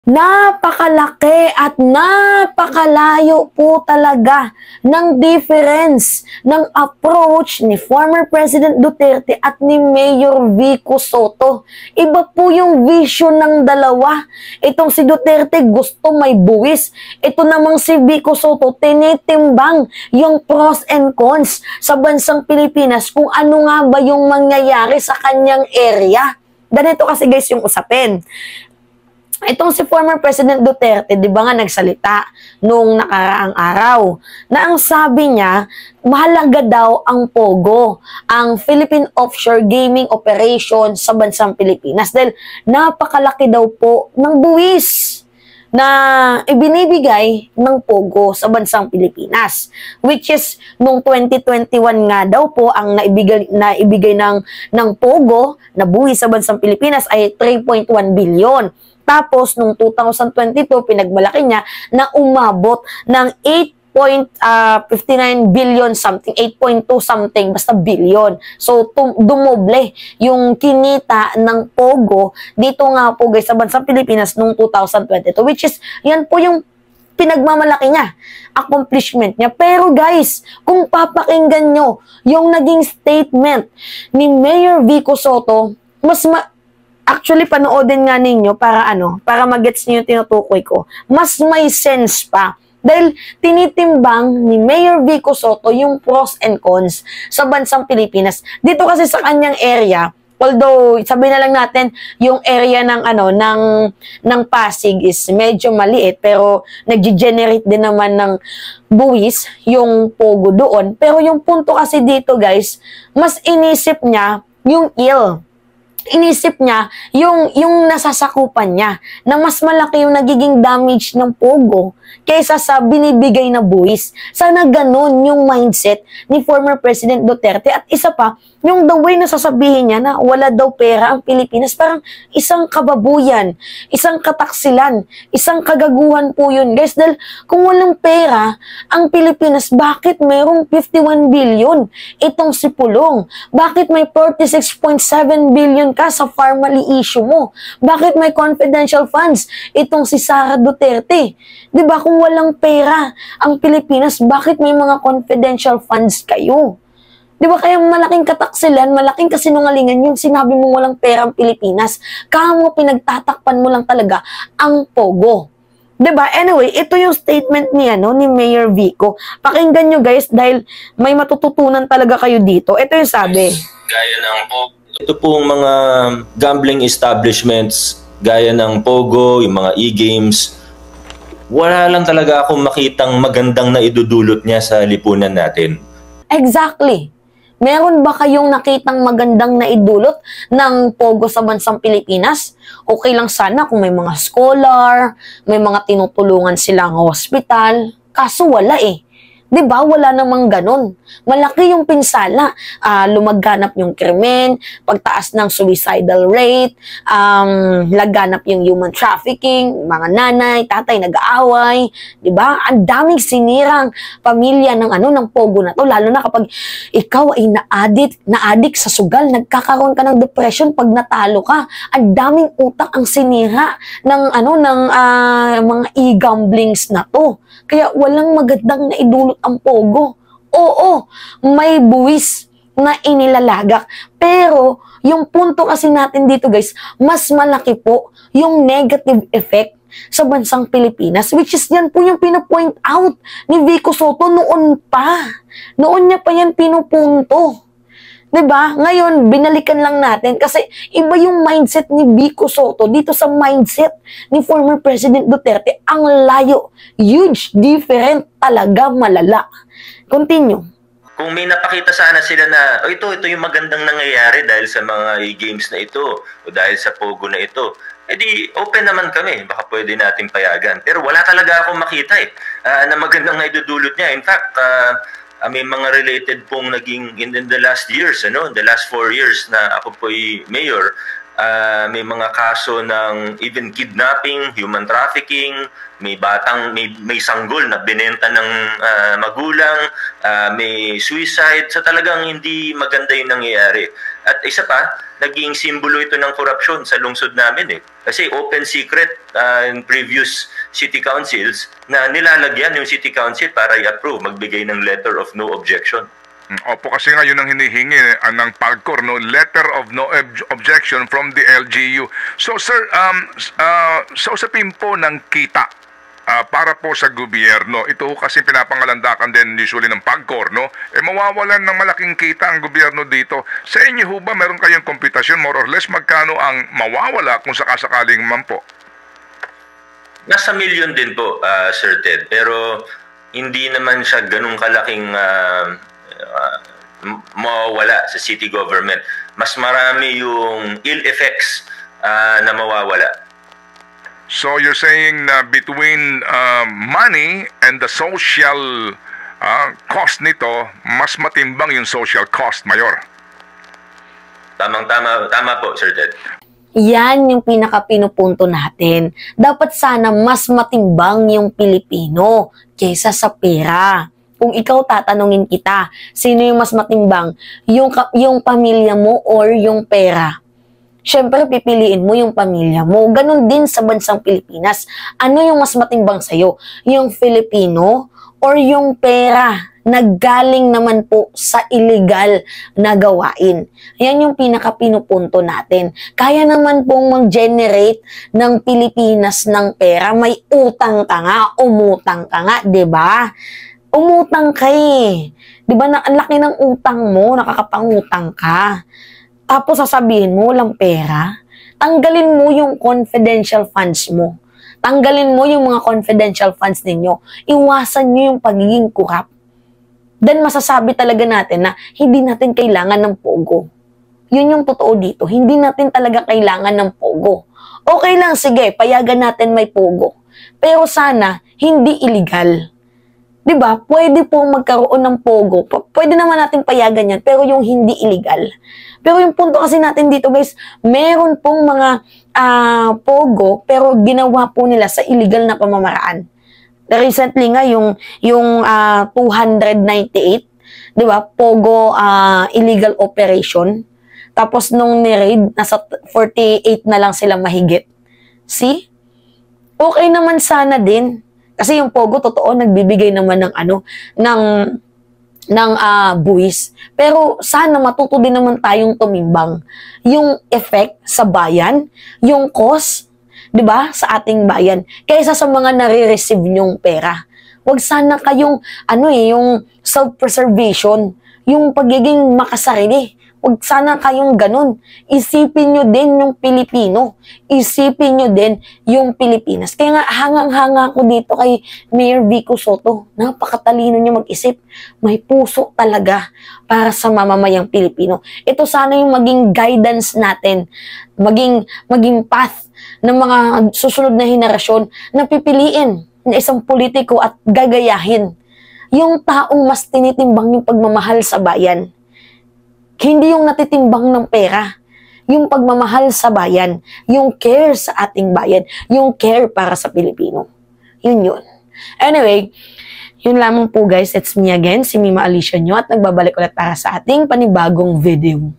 Napakalaki at napakalayo po talaga ng difference ng approach ni former President Duterte at ni Mayor Vico Sotto. Iba po yung vision ng dalawa. Itong si Duterte gusto may buwis. Ito namang si Vico Sotto tinitimbang yung pros and cons sa bansang Pilipinas kung ano nga ba yung mangyayari sa kanyang area. Ganito kasi guys yung usapin. Itong si former President Duterte, di ba nga nagsalita nung nakaraang araw na ang sabi niya, mahalaga daw ang POGO, ang Philippine Offshore Gaming Operation sa bansang Pilipinas dahil napakalaki daw po ng buwis na ibinibigay ng POGO sa bansang Pilipinas, which is nung 2021 nga daw po ang naibigay ng POGO na buwis sa bansang Pilipinas ay 3.1 billion. Tapos, nung 2022, pinagmalaki niya na umabot ng 8.59 billion something, 8.2 something, basta billion. So, dumoble yung kinita ng POGO dito nga po guys sa bansang Pilipinas nung 2022, which is, yan po yung pinagmamalaki niya, accomplishment niya. Pero guys, kung papakinggan nyo yung naging statement ni Mayor Vico Sotto, actually, panoodin nga ninyo para magets niyo yung tinutukoy ko. Mas may sense pa. Dahil tinitimbang ni Mayor Vico Sotto yung pros and cons sa bansang Pilipinas. Dito kasi sa kanyang area, although sabi na lang natin yung area ng Pasig is medyo maliit pero nag-generate din naman ng buwis yung POGO doon. Pero yung punto kasi dito guys, mas inisip niya yung ill. Inisip niya yung nasasakupan niya na mas malaki yung nagiging damage ng POGO kaysa sa binibigay na buwis. Sana ganun yung mindset ni former President Duterte. At isa pa, yung the way na sasabihin niya na wala daw pera ang Pilipinas, parang isang kababuyan, isang kataksilan, isang kagaguhan po yun. Guys, dahil kung walang pera ang Pilipinas, bakit mayroong 51 billion itong si Pulong? Bakit may 46.7 billion ka sa family issue mo? Bakit may confidential funds itong si Sara Duterte? Diba kung walang pera ang Pilipinas, bakit may mga confidential funds kayo? Diba kaya malaking kataksilan, malaking kasinungalingan yung sinabi mo walang pera ang Pilipinas. Kamo pinagtatakpan mo lang talaga ang POGO. Diba? Anyway, ito yung statement ni Mayor Vico. Pakinggan nyo guys dahil may matututunan talaga kayo dito. Ito yung sabi. Gaya ng POGO. Ito pong mga gambling establishments, gaya ng POGO, yung mga e-games, wala lang talaga akong makitang magandang na idudulot niya sa lipunan natin. Exactly. Meron ba kayong nakitang magandang na idulot ng POGO sa bansang Pilipinas? Okay lang sana kung may mga scholar, may mga tinutulungan silang hospital. Kaso wala eh. Diba? Wala namang ganun. Malaki yung pinsala. Lumaganap yung krimen, pagtaas ng suicidal rate, laganap yung human trafficking, mga nanay, tatay nag-aaway. Diba? Ang daming sinirang pamilya ng POGO na to. Lalo na kapag ikaw ay na-addict sa sugal, nagkakaroon ka ng depression pag natalo ka. Ang daming utak ang sinira ng mga e-gamblings na to. Kaya walang magandang na idulot ang POGO. Oo, may buwis na inilalagak. Pero, yung punto kasi natin dito guys, mas malaki po yung negative effect sa bansang Pilipinas, which is yan po yung pinapoint out ni Vico Sotto noon pa. Noon niya pa yan pinupunto. Diba? Ngayon, binalikan lang natin kasi iba yung mindset ni Vico Sotto dito sa mindset ni former President Duterte. Ang layo. Huge different talaga, malala. Continue. Kung may napakita sana sila na, ito yung magandang nangyayari dahil sa mga games na ito o dahil sa POGO na ito, edi open naman kami, baka pwede natin payagan. Pero wala talaga akong makita na magandang naidudulot niya. In fact, may mga related pong naging in the last years, in the last 4 years na ako po'y mayor, may mga kaso ng even kidnapping, human trafficking, may sanggol na binenta ng magulang, may suicide, so talagang hindi maganda yung nangyayari. At isa pa, naging simbolo ito ng korupsyon sa lungsod namin eh. Kasi open secret in previous city councils na nilalagyan yung city council para i-approve, magbigay ng letter of no objection. Opo, kasi nga yun ang hinihingi ng PAGCOR, no? Letter of no objection from the LGU. So sir, sa usapin po ng kita para po sa gobyerno, ito kasi pinapangalandakan din usually ng PAGCOR, no? Mawawalan ng malaking kita ang gobyerno dito. Sa inyo ho ba meron kayong komputasyon, more or less, magkano ang mawawala kung sakasakaling man po? Nasa milyon din po, Sir Ted. Pero hindi naman siya ganun kalaking mawawala sa city government. Mas marami yung ill effects na mawawala. So you're saying na between money and the social cost nito, mas matimbang yung social cost, Mayor? Tama po, Sir Ted. Yan yung pinaka-pinupunto natin. Dapat sana mas matimbang yung Pilipino kaysa sa pera. Kung ikaw tatanungin kita, sino yung mas matimbang? Yung pamilya mo or yung pera? Siyempre, pipiliin mo yung pamilya mo. Ganon din sa bansang Pilipinas. Ano yung mas matimbang sa'yo? Yung Filipino or yung pera na galing naman po sa illegal na gawain? Yan yung pinaka-pinupunto natin. Kaya naman pong mag-generate ng Pilipinas ng pera. May utang ka nga, umutang ka nga, 'di ba? Umutang ka eh. 'Di ba na ang laki ng utang mo, nakakapangutang ka. Tapos sasabihin mo, walang pera. Tanggalin mo yung confidential funds mo. Tanggalin mo yung mga confidential funds ninyo. Iwasan nyo yung pagiging corrupt. Then masasabi talaga natin na hindi natin kailangan ng pogo. Yun yung totoo dito. Hindi natin talaga kailangan ng pogo. Okay lang, sige, payagan natin may pogo. Pero sana, hindi illegal. Diba? Pwede po magkaroon ng pogo. Pwede naman natin payagan yan, pero yung hindi illegal. Pero yung punto kasi natin dito, guys, meron pong mga pogo, pero ginawa po nila sa illegal na pamamaraan. Recently nga, yung 298, di ba? Pogo illegal operation. Tapos nung ni-raid, nasa 48 na lang sila mahigit. See? Okay naman sana din. Kasi yung pogo, totoo, nagbibigay naman ng buwis. Pero sana matuto din naman tayong tumimbang. Yung effect sa bayan, yung cost, 'di ba, sa ating bayan, kaysa sa mga nare-receive nyong pera. Huwag sana kayong yung self-preservation, yung pagiging makasarili. Huwag sana kayong ganun. Isipin nyo din yung Pilipino. Isipin nyo din yung Pilipinas. Kaya nga, hangang-hanga ko dito kay Mayor Vico Soto. Napakatalino niya mag-isip. May puso talaga para sa mamamayang Pilipino. Ito sana yung maging guidance natin. Maging path ng mga susunod na henerasyon na pipiliin na isang politiko at gagayahin yung taong mas tinitimbang yung pagmamahal sa bayan. Hindi yung natitimbang ng pera. Yung pagmamahal sa bayan. Yung care sa ating bayan. Yung care para sa Pilipino. Yun. Anyway, yun lamang po guys. It's me again, si Mima Alicia nyo. At nagbabalik ulit para sa ating panibagong video.